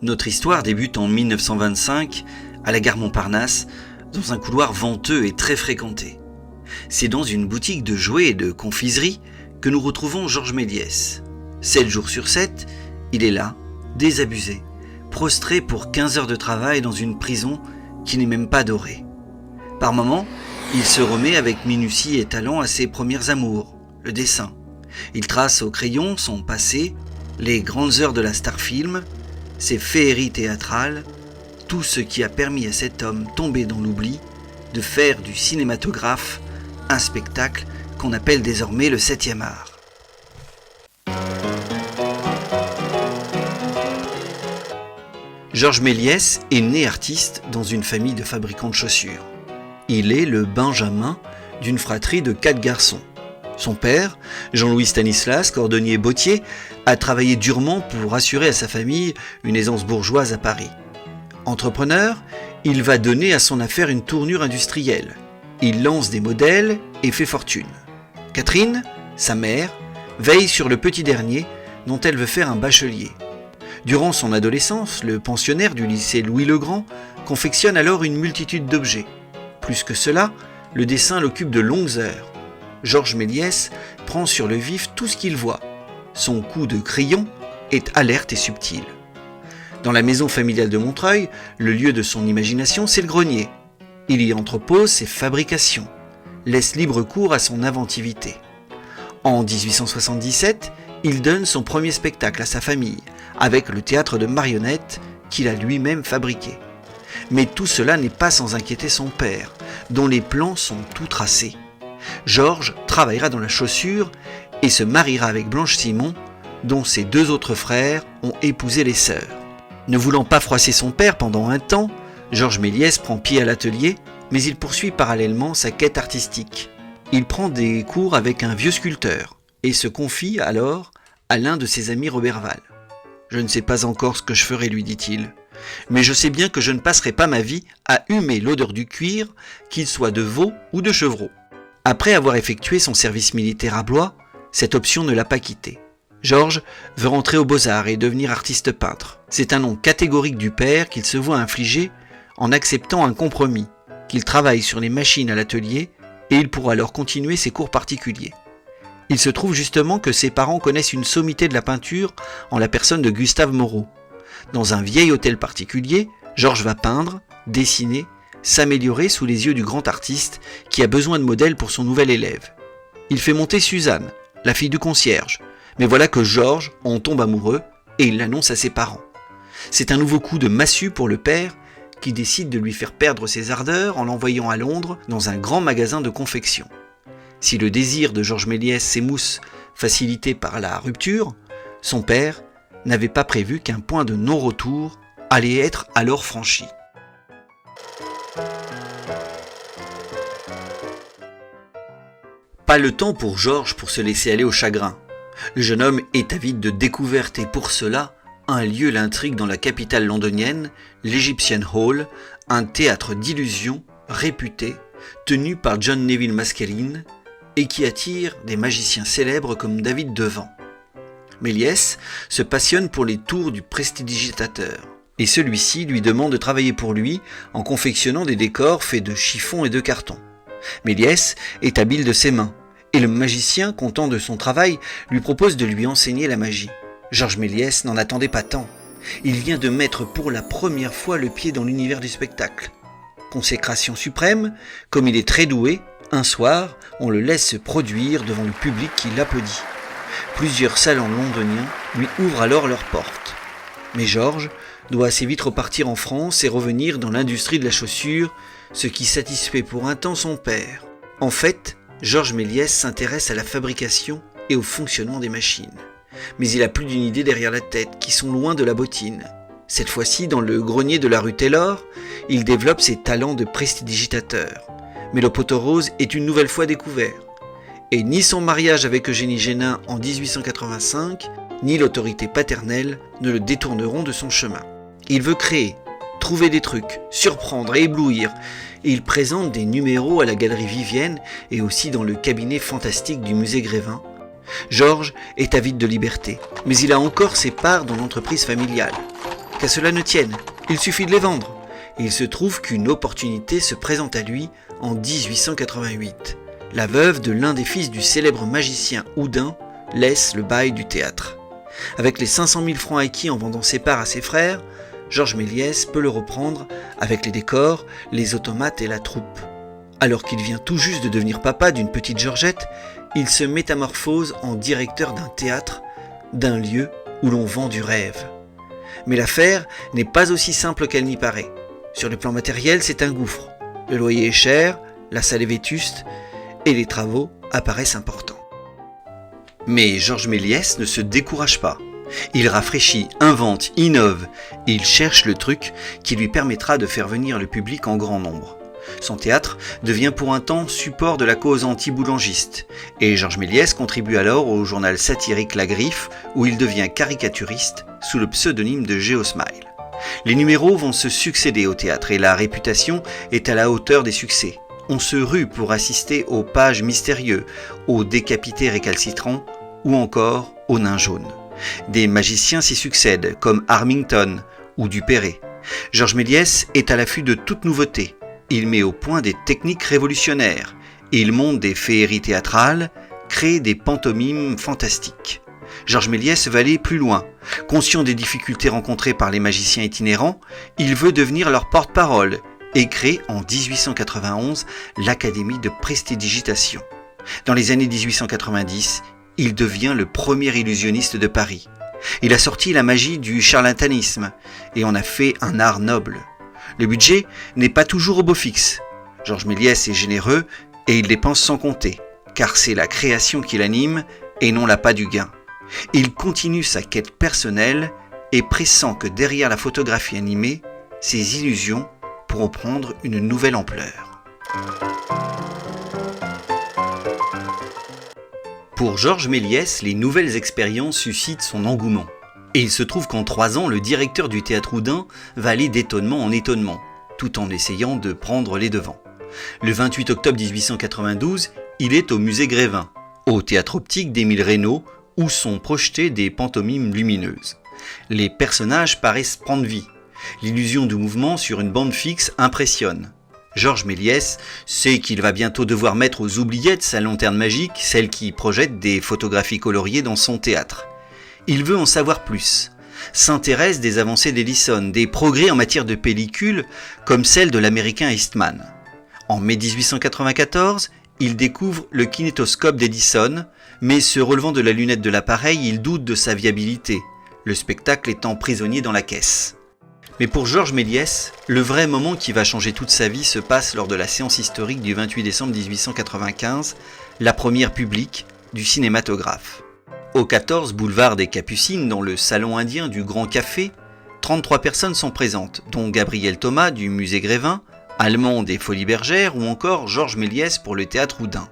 Notre histoire débute en 1925 à la gare Montparnasse, dans un couloir venteux et très fréquenté. C'est dans une boutique de jouets et de confiserie que nous retrouvons Georges Méliès. 7 jours sur 7, il est là, désabusé, prostré pour 15 heures de travail dans une prison qui n'est même pas dorée. Par moments, il se remet avec minutie et talent à ses premières amours, le dessin. Il trace au crayon son passé, les grandes heures de la star film, ses féeries théâtrales, tout ce qui a permis à cet homme tombé dans l'oubli de faire du cinématographe un spectacle qu'on appelle désormais le 7e art. Georges Méliès est né artiste dans une famille de fabricants de chaussures. Il est le benjamin d'une fratrie de 4 garçons. Son père, Jean-Louis Stanislas, cordonnier bottier, a travaillé durement pour assurer à sa famille une aisance bourgeoise à Paris. Entrepreneur, il va donner à son affaire une tournure industrielle. Il lance des modèles et fait fortune. Catherine, sa mère, veille sur le petit dernier dont elle veut faire un bachelier. Durant son adolescence, le pensionnaire du lycée Louis-le-Grand confectionne alors une multitude d'objets. Plus que cela, le dessin l'occupe de longues heures. Georges Méliès prend sur le vif tout ce qu'il voit. Son coup de crayon est alerte et subtil. Dans la maison familiale de Montreuil, le lieu de son imagination, c'est le grenier. Il y entrepose ses fabrications, laisse libre cours à son inventivité. En 1877, il donne son premier spectacle à sa famille, avec le théâtre de marionnettes qu'il a lui-même fabriqué. Mais tout cela n'est pas sans inquiéter son père, dont les plans sont tout tracés. Georges travaillera dans la chaussure et se mariera avec Blanche Simon, dont ses 2 autres frères ont épousé les sœurs. Ne voulant pas froisser son père pendant un temps, Georges Méliès prend pied à l'atelier, mais il poursuit parallèlement sa quête artistique. Il prend des cours avec un vieux sculpteur et se confie alors à l'un de ses amis Roberval. « Je ne sais pas encore ce que je ferai, lui dit-il, mais je sais bien que je ne passerai pas ma vie à humer l'odeur du cuir, qu'il soit de veau ou de chevreau. » Après avoir effectué son service militaire à Blois, cette option ne l'a pas quitté. Georges veut rentrer aux Beaux-Arts et devenir artiste peintre. C'est un nom catégorique du père qu'il se voit infliger en acceptant un compromis, qu'il travaille sur les machines à l'atelier et il pourra alors continuer ses cours particuliers. Il se trouve justement que ses parents connaissent une sommité de la peinture en la personne de Gustave Moreau. Dans un vieil hôtel particulier, Georges va peindre, dessiner, s'améliorer sous les yeux du grand artiste qui a besoin de modèles pour son nouvel élève. Il fait monter Suzanne, la fille du concierge, mais voilà que Georges en tombe amoureux et il l'annonce à ses parents. C'est un nouveau coup de massue pour le père qui décide de lui faire perdre ses ardeurs en l'envoyant à Londres dans un grand magasin de confection. Si le désir de Georges Méliès s'émousse facilité par la rupture, son père n'avait pas prévu qu'un point de non-retour allait être alors franchi. Pas le temps pour Georges pour se laisser aller au chagrin. Le jeune homme est avide de découvertes et pour cela, un lieu l'intrigue dans la capitale londonienne, l'Egyptian Hall, un théâtre d'illusions réputé, tenu par John Neville Maskelyne et qui attire des magiciens célèbres comme David Devant. Méliès se passionne pour les tours du prestidigitateur et celui-ci lui demande de travailler pour lui en confectionnant des décors faits de chiffon et de carton. Méliès est habile de ses mains et le magicien, content de son travail, lui propose de lui enseigner la magie. Georges Méliès n'en attendait pas tant. Il vient de mettre pour la première fois le pied dans l'univers du spectacle. Consécration suprême, comme il est très doué, un soir, on le laisse se produire devant le public qui l'applaudit. Plusieurs salons londoniens lui ouvrent alors leurs portes. Mais Georges doit assez vite repartir en France et revenir dans l'industrie de la chaussure, ce qui satisfait pour un temps son père. En fait, Georges Méliès s'intéresse à la fabrication et au fonctionnement des machines. Mais il a plus d'une idée derrière la tête, qui sont loin de la bottine. Cette fois-ci, dans le grenier de la rue Taylor, il développe ses talents de prestidigitateur. Mais le poteau rose est une nouvelle fois découvert. Et ni son mariage avec Eugénie Génin en 1885, ni l'autorité paternelle ne le détourneront de son chemin. Il veut créer, trouver des trucs, surprendre et éblouir. Et il présente des numéros à la Galerie Vivienne et aussi dans le cabinet fantastique du musée Grévin. Georges est avide de liberté, mais il a encore ses parts dans l'entreprise familiale. Qu'à cela ne tienne, il suffit de les vendre. Et il se trouve qu'une opportunité se présente à lui en 1888. La veuve de l'un des fils du célèbre magicien Houdin laisse le bail du théâtre. Avec les 500 000 francs acquis en vendant ses parts à ses frères, Georges Méliès peut le reprendre avec les décors, les automates et la troupe. Alors qu'il vient tout juste de devenir papa d'une petite Georgette, il se métamorphose en directeur d'un théâtre, d'un lieu où l'on vend du rêve. Mais l'affaire n'est pas aussi simple qu'elle n'y paraît. Sur le plan matériel, c'est un gouffre. Le loyer est cher, la salle est vétuste et les travaux apparaissent importants. Mais Georges Méliès ne se décourage pas. Il rafraîchit, invente, innove. Il cherche le truc qui lui permettra de faire venir le public en grand nombre. Son théâtre devient pour un temps support de la cause anti-boulangiste. Et Georges Méliès contribue alors au journal satirique La Griffe, où il devient caricaturiste sous le pseudonyme de Géosmile. Les numéros vont se succéder au théâtre et la réputation est à la hauteur des succès. On se rue pour assister aux pages mystérieux, aux décapités récalcitrants ou encore aux nains jaunes. Des magiciens s'y succèdent, comme Harmington ou Dupéré. Georges Méliès est à l'affût de toute nouveauté. Il met au point des techniques révolutionnaires. Il monte des féeries théâtrales, crée des pantomimes fantastiques. Georges Méliès va aller plus loin. Conscient des difficultés rencontrées par les magiciens itinérants, il veut devenir leur porte-parole et crée en 1891 l'Académie de prestidigitation. Dans les années 1890, il devient le premier illusionniste de Paris. Il a sorti la magie du charlatanisme et en a fait un art noble. Le budget n'est pas toujours au beau fixe. Georges Méliès est généreux et il dépense sans compter, car c'est la création qui l'anime et non l'appât du gain. Il continue sa quête personnelle et pressent que derrière la photographie animée, ses illusions pourront prendre une nouvelle ampleur. Pour Georges Méliès, les nouvelles expériences suscitent son engouement. Et il se trouve qu'en 3 ans, le directeur du théâtre Houdin va aller d'étonnement en étonnement, tout en essayant de prendre les devants. Le 28 octobre 1892, il est au musée Grévin, au théâtre optique d'Émile Reynaud, où sont projetées des pantomimes lumineuses. Les personnages paraissent prendre vie. L'illusion du mouvement sur une bande fixe impressionne. Georges Méliès sait qu'il va bientôt devoir mettre aux oubliettes sa lanterne magique, celle qui projette des photographies coloriées dans son théâtre. Il veut en savoir plus, s'intéresse des avancées d'Ellison, des progrès en matière de pellicule comme celle de l'américain Eastman. En mai 1894, il découvre le kinétoscope d'Edison, mais se relevant de la lunette de l'appareil, il doute de sa viabilité, le spectacle étant prisonnier dans la caisse. Mais pour Georges Méliès, le vrai moment qui va changer toute sa vie se passe lors de la séance historique du 28 décembre 1895, la première publique du cinématographe. Au 14 boulevard des Capucines, dans le salon indien du Grand Café, 33 personnes sont présentes, dont Gabriel Thomas du musée Grévin, Allemande des Folies Bergères ou encore Georges Méliès pour le théâtre Houdin.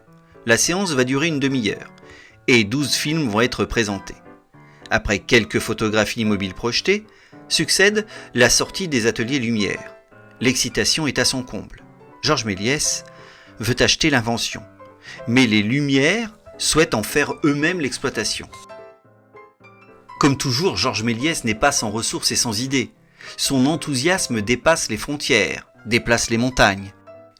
La séance va durer une demi-heure et 12 films vont être présentés. Après quelques photographies mobiles projetées, succède la sortie des ateliers Lumière. L'excitation est à son comble. Georges Méliès veut acheter l'invention, mais les Lumières souhaitent en faire eux-mêmes l'exploitation. Comme toujours, Georges Méliès n'est pas sans ressources et sans idées. Son enthousiasme dépasse les frontières, déplace les montagnes.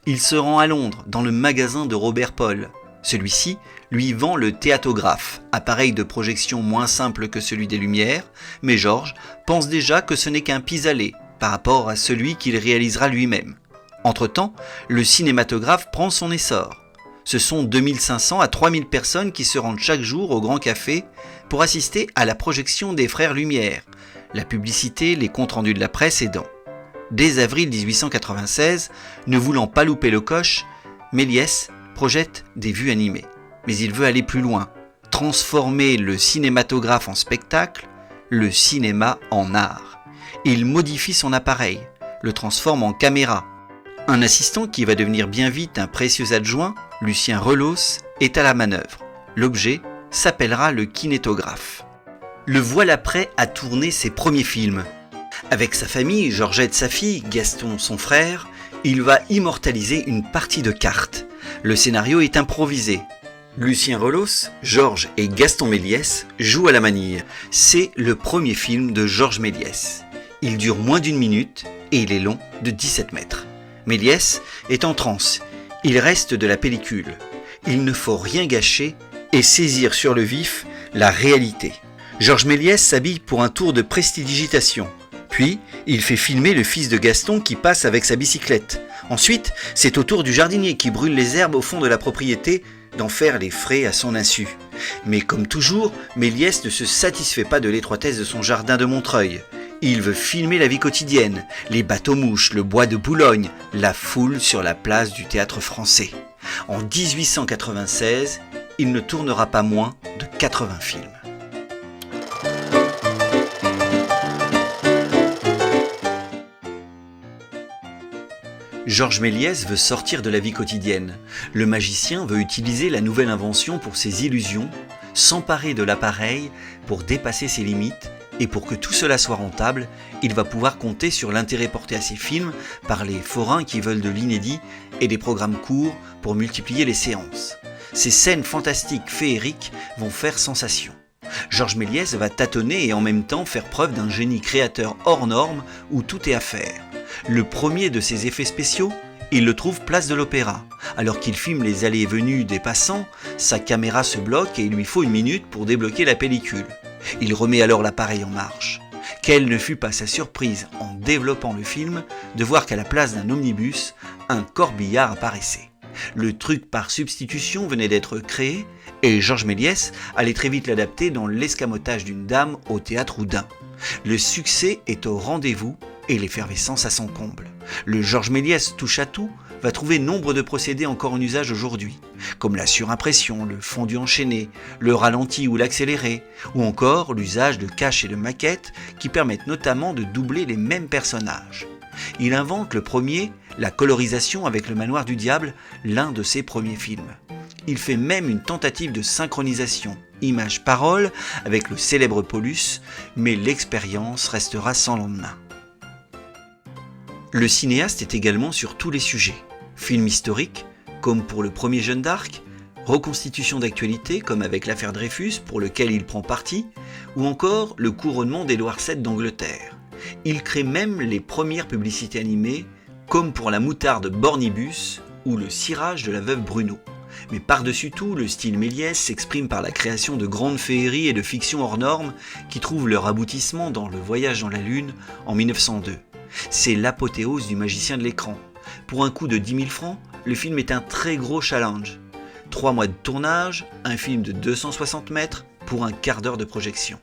Il se rend à Londres, dans le magasin de Robert Paul. Celui-ci lui vend le théatographe, appareil de projection moins simple que celui des Lumières, mais Georges pense déjà que ce n'est qu'un pis-aller par rapport à celui qu'il réalisera lui-même. Entre-temps, le cinématographe prend son essor. Ce sont 2500 à 3000 personnes qui se rendent chaque jour au Grand Café pour assister à la projection des Frères Lumière, la publicité, les comptes rendus de la presse aidant. Dès avril 1896, ne voulant pas louper le coche, Méliès projette des vues animées. Mais il veut aller plus loin, transformer le cinématographe en spectacle, le cinéma en art. Il modifie son appareil, le transforme en caméra. Un assistant qui va devenir bien vite un précieux adjoint, Lucien Relos, est à la manœuvre. L'objet s'appellera le kinétographe. Le voilà prêt à tourner ses premiers films. Avec sa famille, Georgette sa fille, Gaston son frère, il va immortaliser une partie de cartes. Le scénario est improvisé. Lucien Relos, Georges et Gaston Méliès jouent à la manille. C'est le premier film de Georges Méliès. Il dure moins d'1 minute et il est long de 17 mètres. Méliès est en transe. Il reste de la pellicule. Il ne faut rien gâcher et saisir sur le vif la réalité. Georges Méliès s'habille pour un tour de prestidigitation. Puis, il fait filmer le fils de Gaston qui passe avec sa bicyclette. Ensuite, c'est au tour du jardinier qui brûle les herbes au fond de la propriété d'en faire les frais à son insu. Mais comme toujours, Méliès ne se satisfait pas de l'étroitesse de son jardin de Montreuil. Il veut filmer la vie quotidienne, les bateaux-mouches, le bois de Boulogne, la foule sur la place du Théâtre Français. En 1896, il ne tournera pas moins de 80 films. Georges Méliès veut sortir de la vie quotidienne. Le magicien veut utiliser la nouvelle invention pour ses illusions, s'emparer de l'appareil pour dépasser ses limites, et pour que tout cela soit rentable, il va pouvoir compter sur l'intérêt porté à ses films par les forains qui veulent de l'inédit et des programmes courts pour multiplier les séances. Ces scènes fantastiques féeriques vont faire sensation. Georges Méliès va tâtonner et en même temps faire preuve d'un génie créateur hors norme où tout est à faire. Le premier de ses effets spéciaux, il le trouve place de l'Opéra. Alors qu'il filme les allées et venues des passants, sa caméra se bloque et il lui faut 1 minute pour débloquer la pellicule. Il remet alors l'appareil en marche. Quelle ne fut pas sa surprise en développant le film de voir qu'à la place d'un omnibus, un corbillard apparaissait. Le truc par substitution venait d'être créé et Georges Méliès allait très vite l'adapter dans l'escamotage d'une dame au théâtre Oudin. Le succès est au rendez-vous et l'effervescence à son comble. Le Georges Méliès touche à tout va trouver nombre de procédés encore en usage aujourd'hui, comme la surimpression, le fondu enchaîné, le ralenti ou l'accéléré, ou encore l'usage de caches et de maquettes qui permettent notamment de doubler les mêmes personnages. Il invente le premier, la colorisation avec le Manoir du Diable, l'un de ses premiers films. Il fait même une tentative de synchronisation image-parole avec le célèbre Paulus, mais l'expérience restera sans lendemain. Le cinéaste est également sur tous les sujets. Films historiques, comme pour le premier Jeanne d'Arc, reconstitution d'actualité, comme avec l'affaire Dreyfus, pour lequel il prend parti, ou encore le couronnement d'Édouard VII d'Angleterre. Il crée même les premières publicités animées, comme pour la moutarde Bornibus ou le cirage de la veuve Bruno. Mais par-dessus tout, le style Méliès s'exprime par la création de grandes féeries et de fictions hors normes qui trouvent leur aboutissement dans Le Voyage dans la Lune en 1902. C'est l'apothéose du magicien de l'écran. Pour un coût de 10 000 francs, le film est un très gros challenge. 3 mois de tournage, un film de 260 mètres pour un quart d'heure de projection.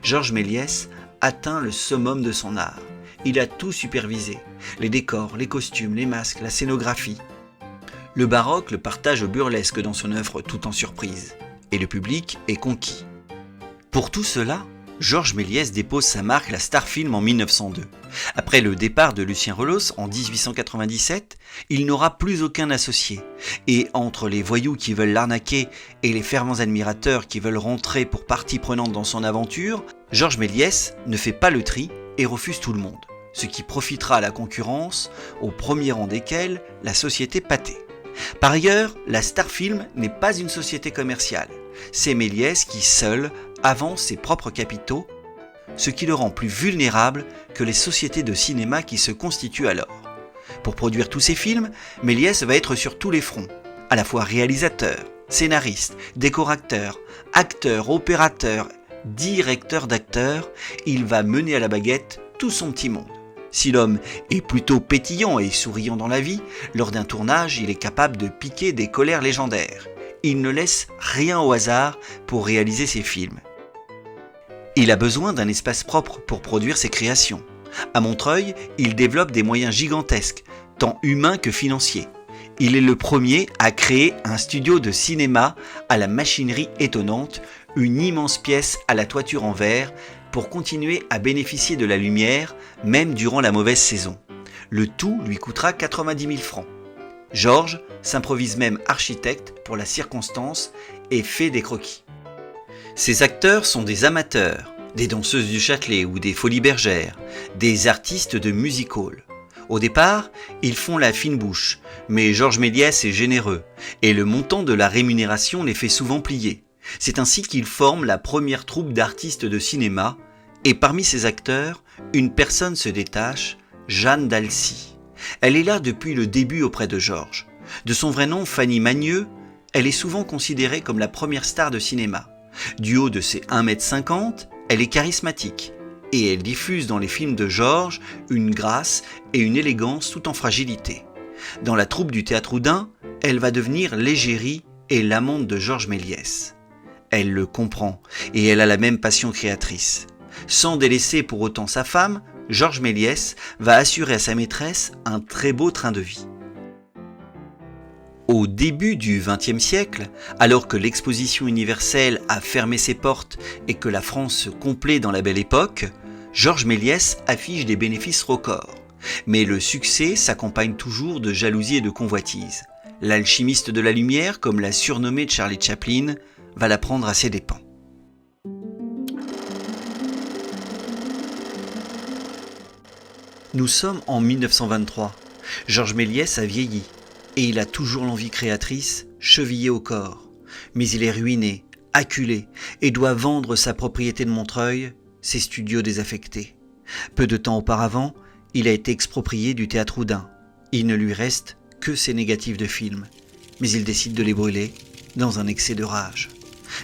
Georges Méliès atteint le summum de son art. Il a tout supervisé. Les décors, les costumes, les masques, la scénographie. Le baroque le partage au burlesque dans son œuvre tout en surprise. Et le public est conquis. Pour tout cela, Georges Méliès dépose sa marque La Star Film en 1902. Après le départ de Lucien Relos en 1897, il n'aura plus aucun associé. Et entre les voyous qui veulent l'arnaquer et les fervents admirateurs qui veulent rentrer pour partie prenante dans son aventure, Georges Méliès ne fait pas le tri et refuse tout le monde. Ce qui profitera à la concurrence, au premier rang desquels la société Pathé. Par ailleurs, la Star Film n'est pas une société commerciale. C'est Méliès qui, seul, avance ses propres capitaux, ce qui le rend plus vulnérable que les sociétés de cinéma qui se constituent alors. Pour produire tous ces films, Méliès va être sur tous les fronts, à la fois réalisateur, scénariste, décorateur, acteur, opérateur, directeur d'acteurs, il va mener à la baguette tout son petit monde. Si l'homme est plutôt pétillant et souriant dans la vie, lors d'un tournage, il est capable de piquer des colères légendaires. Il ne laisse rien au hasard pour réaliser ses films. Il a besoin d'un espace propre pour produire ses créations. À Montreuil, il développe des moyens gigantesques, tant humains que financiers. Il est le premier à créer un studio de cinéma à la machinerie étonnante, une immense pièce à la toiture en verre, pour continuer à bénéficier de la lumière, même durant la mauvaise saison. Le tout lui coûtera 90 000 francs. Georges s'improvise même architecte pour la circonstance et fait des croquis. Ces acteurs sont des amateurs, des danseuses du Châtelet ou des Folies Bergères, des artistes de music hall. Au départ, ils font la fine bouche, mais Georges Méliès est généreux et le montant de la rémunération les fait souvent plier. C'est ainsi qu'ils forment la première troupe d'artistes de cinéma Et parmi ces acteurs, une personne se détache, Jeanne d'Alcy. Elle est là depuis le début auprès de Georges. De son vrai nom, Fanny Magneux, elle est souvent considérée comme la première star de cinéma. Du haut de ses 1,50 m, elle est charismatique. Et elle diffuse dans les films de Georges une grâce et une élégance tout en fragilité. Dans la troupe du Théâtre Oudin, elle va devenir l'égérie et l'amante de Georges Méliès. Elle le comprend et elle a la même passion créatrice. Sans délaisser pour autant sa femme, Georges Méliès va assurer à sa maîtresse un très beau train de vie. Au début du XXe siècle, alors que l'exposition universelle a fermé ses portes et que la France se complaît dans la Belle Époque, Georges Méliès affiche des bénéfices records. Mais le succès s'accompagne toujours de jalousie et de convoitise. L'alchimiste de la lumière, comme l'a surnommé Charlie Chaplin, va la prendre à ses dépens. Nous sommes en 1923. Georges Méliès a vieilli et il a toujours l'envie créatrice chevillée au corps. Mais il est ruiné, acculé et doit vendre sa propriété de Montreuil, ses studios désaffectés. Peu de temps auparavant, il a été exproprié du Théâtre Oudin. Il ne lui reste que ses négatifs de films, mais il décide de les brûler dans un excès de rage.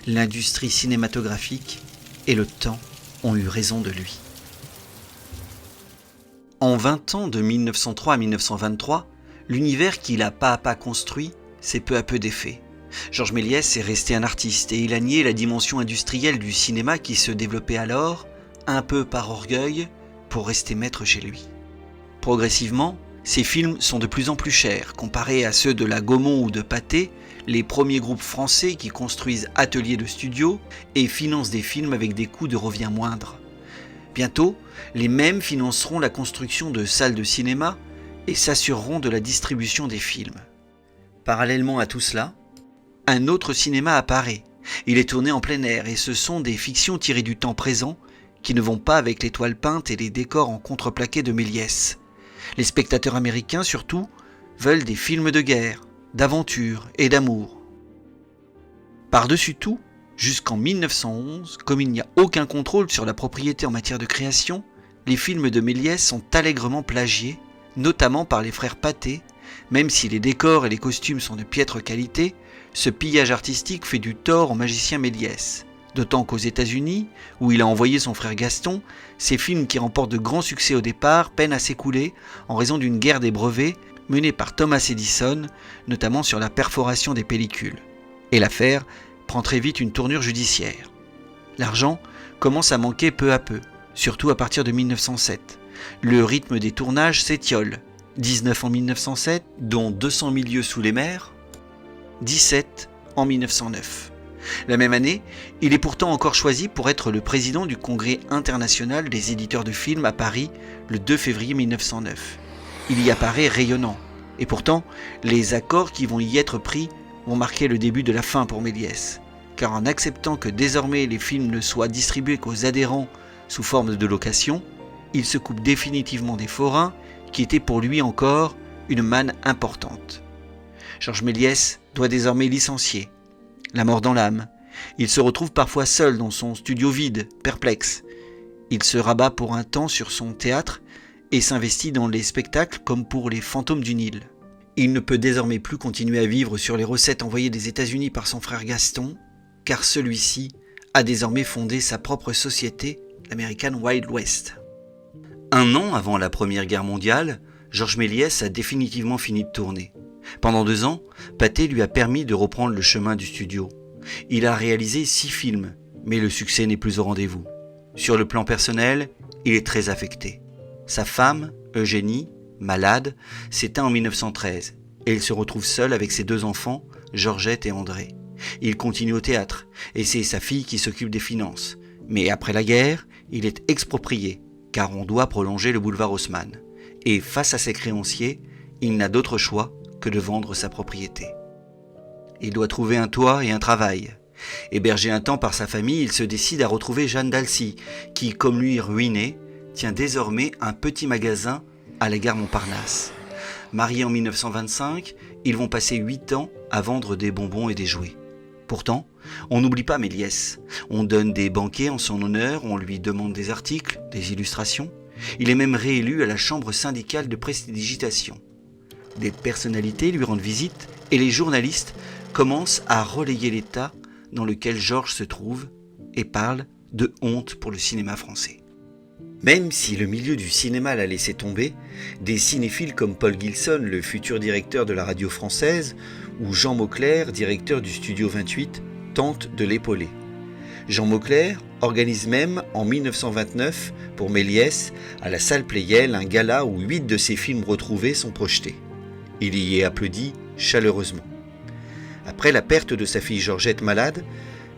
L'industrie cinématographique et le temps ont eu raison de lui. En 20 ans, de 1903 à 1923, l'univers qu'il a pas à pas construit s'est peu à peu défait. Georges Méliès est resté un artiste et il a nié la dimension industrielle du cinéma qui se développait alors, un peu par orgueil, pour rester maître chez lui. Progressivement, ses films sont de plus en plus chers. Comparés à ceux de la Gaumont ou de Pathé, les premiers groupes français qui construisent ateliers de studio et financent des films avec des coûts de revient moindres. Bientôt, les mêmes financeront la construction de salles de cinéma et s'assureront de la distribution des films. Parallèlement à tout cela, un autre cinéma apparaît. Il est tourné en plein air et ce sont des fictions tirées du temps présent qui ne vont pas avec les toiles peintes et les décors en contreplaqué de Méliès. Les spectateurs américains, surtout, veulent des films de guerre, d'aventure et d'amour. Par-dessus tout, jusqu'en 1911, comme il n'y a aucun contrôle sur la propriété en matière de création, les films de Méliès sont allègrement plagiés, notamment par les frères Pathé. Même si les décors et les costumes sont de piètre qualité, ce pillage artistique fait du tort au magicien Méliès. D'autant qu'aux États-Unis, où il a envoyé son frère Gaston, ces films qui remportent de grands succès au départ peinent à s'écouler en raison d'une guerre des brevets menée par Thomas Edison, notamment sur la perforation des pellicules. Et l'affaire prend très vite une tournure judiciaire. L'argent commence à manquer peu à peu, surtout à partir de 1907. Le rythme des tournages s'étiole. 19 en 1907, dont 200 000 lieues sous les mers, 17 en 1909. La même année, il est pourtant encore choisi pour être le président du Congrès international des éditeurs de films à Paris le 2 février 1909. Il y apparaît rayonnant, et pourtant, les accords qui vont y être pris vont marquer le début de la fin pour Méliès, car en acceptant que désormais les films ne soient distribués qu'aux adhérents sous forme de location, il se coupe définitivement des forains qui étaient pour lui encore une manne importante. Georges Méliès doit désormais licencier. La mort dans l'âme. Il se retrouve parfois seul dans son studio vide, perplexe. Il se rabat pour un temps sur son théâtre et s'investit dans les spectacles comme pour les Fantômes du Nil. Il ne peut désormais plus continuer à vivre sur les recettes envoyées des États-Unis par son frère Gaston, car celui-ci a désormais fondé sa propre société, l'American Wild West. Un an avant la Première Guerre mondiale, Georges Méliès a définitivement fini de tourner. Pendant 2 ans, Pathé lui a permis de reprendre le chemin du studio. Il a réalisé 6 films, mais le succès n'est plus au rendez-vous. Sur le plan personnel, il est très affecté. Sa femme, Eugénie, malade, s'éteint en 1913 et il se retrouve seul avec ses 2 enfants, Georgette et André. Il continue au théâtre et c'est sa fille qui s'occupe des finances. Mais après la guerre, il est exproprié car on doit prolonger le boulevard Haussmann. Et face à ses créanciers, il n'a d'autre choix que de vendre sa propriété. Il doit trouver un toit et un travail. Hébergé un temps par sa famille, il se décide à retrouver Jeanne d'Alcy, qui, comme lui ruinée, tient désormais un petit magasin à la gare Montparnasse. Mariés en 1925, ils vont passer 8 ans à vendre des bonbons et des jouets. Pourtant, on n'oublie pas Méliès. On donne des banquets en son honneur, on lui demande des articles, des illustrations. Il est même réélu à la chambre syndicale de prestidigitation. Des personnalités lui rendent visite et les journalistes commencent à relayer l'état dans lequel Georges se trouve et parlent de honte pour le cinéma français. Même si le milieu du cinéma l'a laissé tomber, des cinéphiles comme Paul Gilson, le futur directeur de la radio française, ou Jean Mauclair, directeur du Studio 28, tentent de l'épauler. Jean Mauclair organise même en 1929 pour Méliès à la salle Pleyel un gala où 8 de ses films retrouvés sont projetés. Il y est applaudi chaleureusement. Après la perte de sa fille Georgette malade,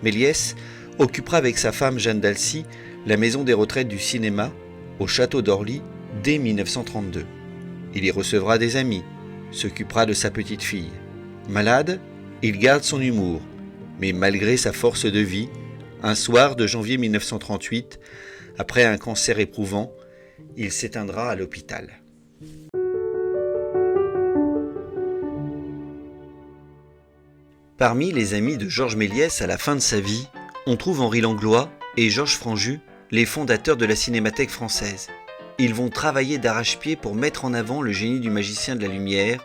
Méliès occupera avec sa femme Jeanne d'Alcy la maison des retraites du cinéma au château d'Orly dès 1932. Il y recevra des amis, s'occupera de sa petite fille. Malade, il garde son humour, mais malgré sa force de vie, un soir de janvier 1938, après un cancer éprouvant, il s'éteindra à l'hôpital. Parmi les amis de Georges Méliès à la fin de sa vie, on trouve Henri Langlois et Georges Franju, les fondateurs de la Cinémathèque française. Ils vont travailler d'arrache-pied pour mettre en avant le génie du magicien de la lumière,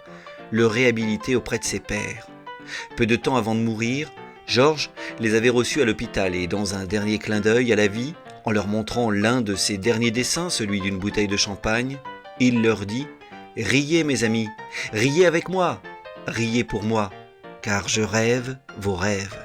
le réhabiliter auprès de ses pairs. Peu de temps avant de mourir, Georges les avait reçus à l'hôpital et dans un dernier clin d'œil à la vie, en leur montrant l'un de ses derniers dessins, celui d'une bouteille de champagne, il leur dit « Riez mes amis, riez avec moi, riez pour moi, car je rêve vos rêves ».